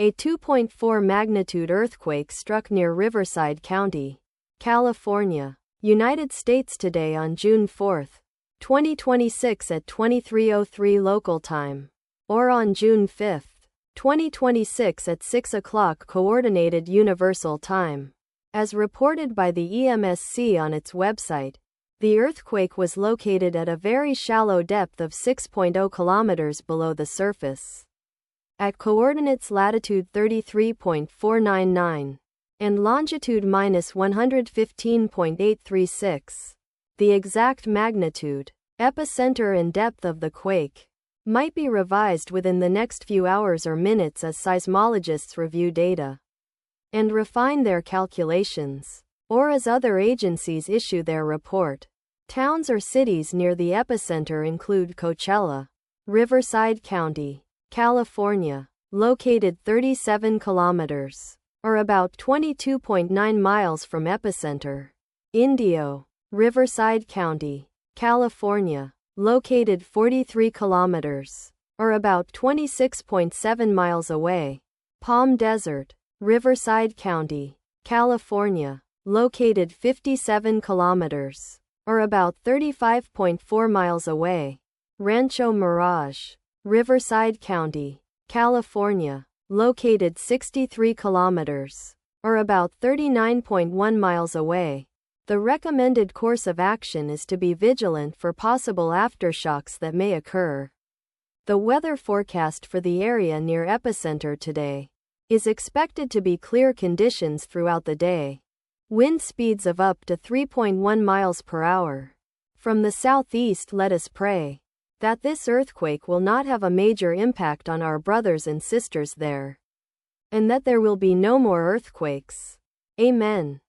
A 2.4 magnitude earthquake struck near Riverside County, California, United States today on June 4, 2026 at 23:03 local time, or on June 5, 2026 at 6 o'clock Coordinated Universal Time. As reported by the EMSC on its website, the earthquake was located at a very shallow depth of 6.0 kilometers below the surface, at coordinates latitude 33.499 and longitude -115.836. The exact magnitude, epicenter and depth of the quake might be revised within the next few hours or minutes as seismologists review data and refine their calculations, or as other agencies issue their report. Towns or cities near the epicenter include Coachella, Riverside County, California, located 37 kilometers, or about 22.9 miles from epicenter. Indio, Riverside County, California, located 43 kilometers, or about 26.7 miles away. Palm Desert, Riverside County, California, located 57 kilometers, or about 35.4 miles away. Rancho Mirage, Riverside County, California, located 63 kilometers, or about 39.1 miles away. The recommended course of action is to be vigilant for possible aftershocks that may occur. The weather forecast for the area near epicenter today is expected to be clear conditions throughout the day. Wind speeds of up to 3.1 miles per hour. From the southeast, let us pray that this earthquake will not have a major impact on our brothers and sisters there, and that there will be no more earthquakes. Amen.